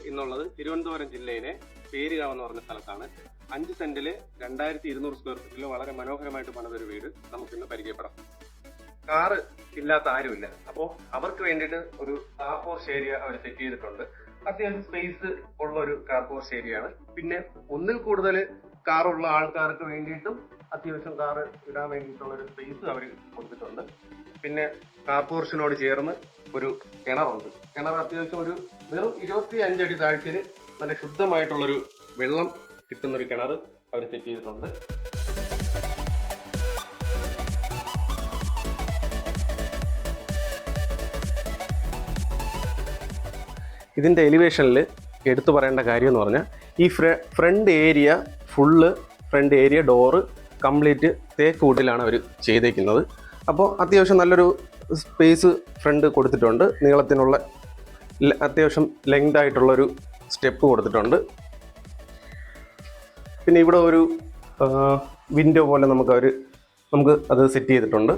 ഇന്നുള്ളത് തിരുവനന്തപുരം ജില്ലയിലെ പേരുകാവ് എന്ന് പറഞ്ഞ സ്ഥലത്താണ്. 5 സെന്റില് 2200 സ്ക്വയർ ഫീറ്റിൽ വളരെ മനോഹരമായിട്ട് പണിതൊരു വീട് നമുക്കിന്ന് പരിചയപ്പെടാം. കാറ് ഇല്ലാത്ത ആരുമില്ല. അപ്പോൾ അവർക്ക് വേണ്ടിയിട്ട് ഒരു കാർ പോർച്ച് ഏരിയ അവർ സെറ്റ് ചെയ്തിട്ടുണ്ട്. അത്യാവശ്യം സ്പേസ് ഉള്ള ഒരു കാർ പോർച്ച് ഏരിയ ആണ്. പിന്നെ ഒന്നിൽ കൂടുതൽ കാറുള്ള ആൾക്കാർക്ക് വേണ്ടിയിട്ടും അത്യാവശ്യം കാറ് ഇടാൻ വേണ്ടിയിട്ടുള്ള ഒരു സ്പേസ് അവർ കൊടുത്തിട്ടുണ്ട്. പിന്നെ കാർ പോർച്ചിനോട് ചേർന്ന് ഒരു കിണറുണ്ട്. കിണർ അത്യാവശ്യം ഒരു വെറും 25 അടി താഴ്ചയിൽ നല്ല ശുദ്ധമായിട്ടുള്ളൊരു വെള്ളം കിട്ടുന്നൊരു കിണർ അവർ സെറ്റ് ചെയ്തിട്ടുണ്ട്. ഇതിൻ്റെ എലിവേഷനിൽ എടുത്തു പറയേണ്ട കാര്യം എന്ന് പറഞ്ഞാൽ ഈ ഫ്രണ്ട് ഏരിയ ഡോറ് കംപ്ലീറ്റ് തേക്ക് വുഡിലാണ് അവർ ചെയ്തേക്കുന്നത്. അപ്പോൾ അത്യാവശ്യം നല്ലൊരു സ്പേസ് ഫ്രണ്ട് കൊടുത്തിട്ടുണ്ട്. നീളത്തിനുള്ള അത്യാവശ്യം ലെങ്ത് ആയിട്ടുള്ളൊരു സ്റ്റെപ്പ് കൊടുത്തിട്ടുണ്ട്. പിന്നെ ഇവിടെ ഒരു വിൻഡോ പോലെ നമുക്ക് അത് സെറ്റ് ചെയ്തിട്ടുണ്ട്.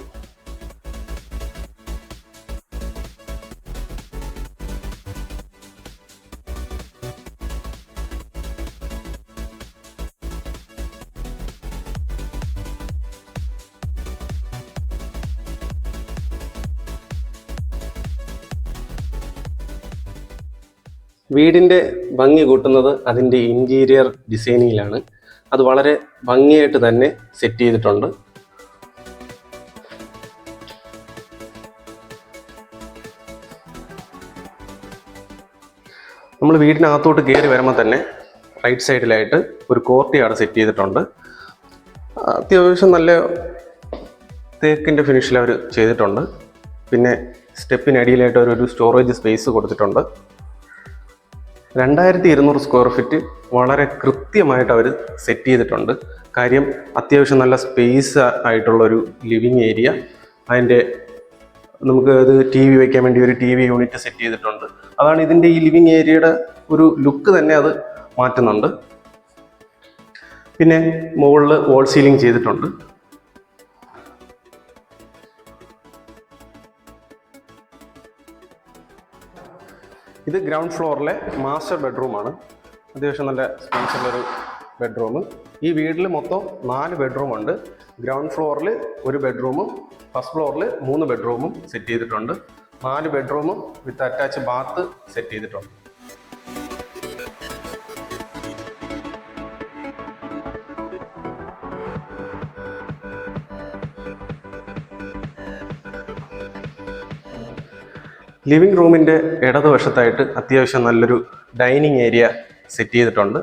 വീടിൻ്റെ ഭംഗി കൂട്ടുന്നത് അതിൻ്റെ ഇൻറ്റീരിയർ ഡിസൈനിങ്ങിലാണ്. അത് വളരെ ഭംഗിയായിട്ട് തന്നെ സെറ്റ് ചെയ്തിട്ടുണ്ട്. നമ്മൾ വീടിനകത്തോട്ട് കയറി വരുമ്പോൾ തന്നെ റൈറ്റ് സൈഡിലായിട്ട് ഒരു കോർട്ട്യാർഡ് സെറ്റ് ചെയ്തിട്ടുണ്ട്. അത്യാവശ്യം നല്ല തേക്കിൻ്റെ ഫിനിഷിൽ അവർ ചെയ്തിട്ടുണ്ട്. പിന്നെ സ്റ്റെപ്പിനടിയിലായിട്ട് ഒരു സ്റ്റോറേജ് സ്പേസ് കൊടുത്തിട്ടുണ്ട്. 2200 സ്ക്വയർ ഫീറ്റ് വളരെ കൃത്യമായിട്ട് അവർ സെറ്റ് ചെയ്തിട്ടുണ്ട്. കാര്യം അത്യാവശ്യം നല്ല സ്പേസ് ആയിട്ടുള്ളൊരു ലിവിങ് ഏരിയ. അതിൻ്റെ നമുക്ക് അത് TV വയ്ക്കാൻ വേണ്ടി ഒരു TV യൂണിറ്റ് സെറ്റ് ചെയ്തിട്ടുണ്ട്. അതാണ് ഇതിൻ്റെ ഈ ലിവിങ് ഏരിയയുടെ ഒരു ലുക്ക് തന്നെ അത് മാറ്റുന്നുണ്ട്. പിന്നെ മുകളിൽ വോൾ സീലിംഗ് ചെയ്തിട്ടുണ്ട്. ഇത് ഗ്രൗണ്ട് ഫ്ലോറിലെ മാസ്റ്റർ ബെഡ്റൂമാണ്. അത്യാവശ്യം നല്ല സ്പേസ് ഉള്ളൊരു ബെഡ്റൂം. ഈ വീട്ടിൽ മൊത്തം 4 ബെഡ്റൂമുണ്ട്. ഗ്രൗണ്ട് ഫ്ലോറിൽ ഒരു ബെഡ്റൂമും ഫസ്റ്റ് ഫ്ലോറിൽ 3 ബെഡ്റൂമും സെറ്റ് ചെയ്തിട്ടുണ്ട്. 4 ബെഡ്റൂമും വിത്ത് അറ്റാച്ച് ബാത്ത് സെറ്റ് ചെയ്തിട്ടുണ്ട്. ലിവിംഗ് റൂമിൻ്റെ ഇടതുവശത്തായിട്ട് അത്യാവശ്യം നല്ലൊരു ഡൈനിങ് ഏരിയ സെറ്റ് ചെയ്തിട്ടുണ്ട്.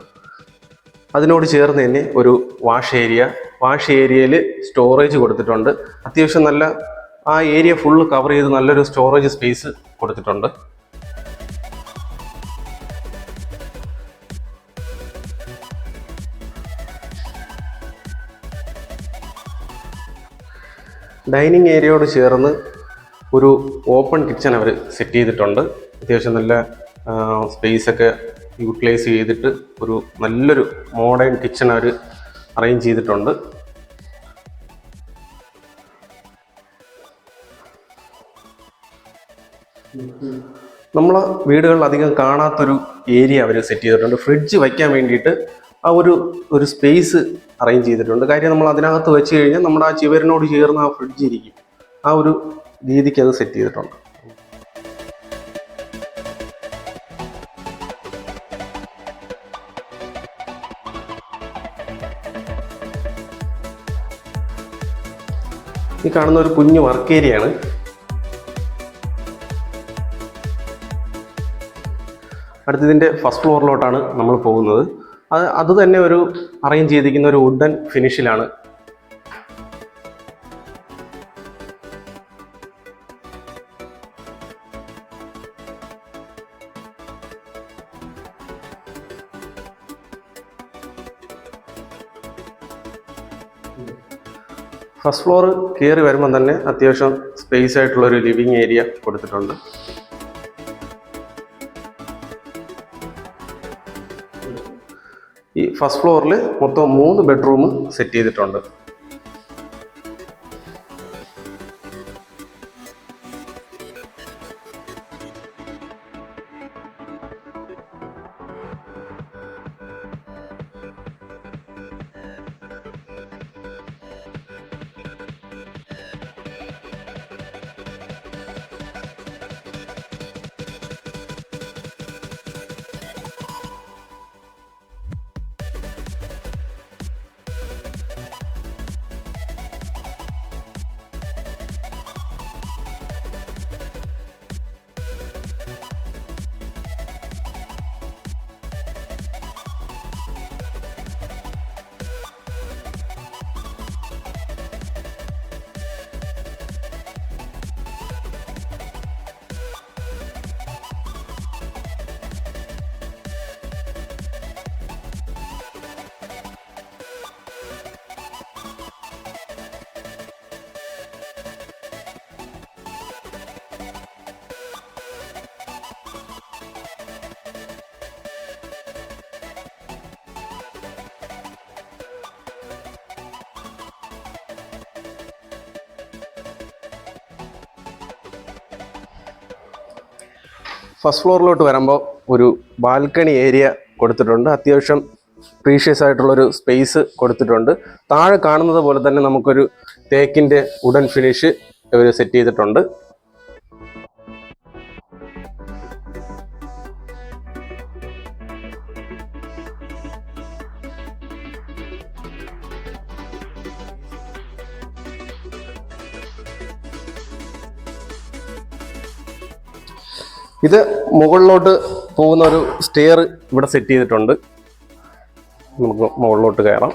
അതിനോട് ചേർന്ന് തന്നെ ഒരു വാഷ് ഏരിയയിൽ സ്റ്റോറേജ് കൊടുത്തിട്ടുണ്ട്. അത്യാവശ്യം നല്ല ആ ഏരിയ ഫുള്ള് കവർ ചെയ്ത് നല്ലൊരു സ്റ്റോറേജ് സ്പേസ് കൊടുത്തിട്ടുണ്ട്. ഡൈനിങ് ഏരിയയോട് ചേർന്ന് ഒരു ഓപ്പൺ കിച്ചൺ അവർ സെറ്റ് ചെയ്തിട്ടുണ്ട്. അത്യാവശ്യം നല്ല സ്പേസൊക്കെ യൂട്ടിലൈസ് ചെയ്തിട്ട് ഒരു നല്ലൊരു മോഡേൺ കിച്ചൺ അവർ അറേഞ്ച് ചെയ്തിട്ടുണ്ട്. നമ്മളെ വീടുകളിൽ അധികം കാണാത്തൊരു ഏരിയ അവർ സെറ്റ് ചെയ്തിട്ടുണ്ട്. ഫ്രിഡ്ജ് വയ്ക്കാൻ വേണ്ടിയിട്ട് ആ ഒരു സ്പേസ് അറേഞ്ച് ചെയ്തിട്ടുണ്ട്. കാര്യം നമ്മൾ അതിനകത്ത് വെച്ച് കഴിഞ്ഞാൽ നമ്മുടെ ആ ചുവരിനോട് ചേർന്ന് ആ ഫ്രിഡ്ജ് ഇരിക്കും. ആ ഒരു രീതിക്ക് അത് സെറ്റ് ചെയ്തിട്ടുണ്ട്. ഈ കാണുന്ന ഒരു കുഞ്ഞു വർക്ക് ഏരിയയാണ്. അടുത്തതിൻ്റെ ഫസ്റ്റ് ഫ്ലോറിലോട്ടാണ് നമ്മൾ പോകുന്നത്. അത് തന്നെ ഒരു അറേഞ്ച് ചെയ്തിരിക്കുന്ന ഒരു വുഡൻ ഫിനിഷിലാണ്. ഫസ്റ്റ് ഫ്ലോർ കയറി വരുമ്പോൾ തന്നെ അത്യാവശ്യം സ്പേസ് ആയിട്ടുള്ളൊരു ലിവിങ് ഏരിയ കൊടുത്തിട്ടുണ്ട്. ഈ ഫസ്റ്റ് ഫ്ലോറിൽ മൊത്തം 3 ബെഡ്റൂം സെറ്റ് ചെയ്തിട്ടുണ്ട്. ഫസ്റ്റ് ഫ്ലോറിലോട്ട് വരുമ്പോൾ ഒരു ബാൽക്കണി ഏരിയ കൊടുത്തിട്ടുണ്ട്. അത്യാവശ്യം പ്രീഷ്യസ് ആയിട്ടുള്ളൊരു സ്പേസ് കൊടുത്തിട്ടുണ്ട്. താഴെ കാണുന്നത് പോലെ തന്നെ നമുക്കൊരു തേക്കിൻ്റെ വുഡൻ ഫിനിഷ് ഇവർ സെറ്റ് ചെയ്തിട്ടുണ്ട്. ഇത് മുകളിലോട്ട് പോകുന്ന ഒരു സ്റ്റെയർ ഇവിടെ സെറ്റ് ചെയ്തിട്ടുണ്ട്. നമുക്ക് മുകളിലോട്ട് കയറാം.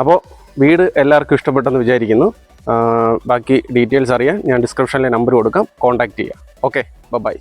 അപ്പോൾ വീട് എല്ലാവർക്കും ഇഷ്ടപ്പെട്ടെന്ന് വിചാരിക്കുന്നു. ബാക്കി ഡീറ്റെയിൽസ് അറിയാൻ ഞാൻ ഡിസ്ക്രിപ്ഷനിലെ നമ്പർ കൊടുക്കാം, കോൺടാക്റ്റ് ചെയ്യാം. Okay, by.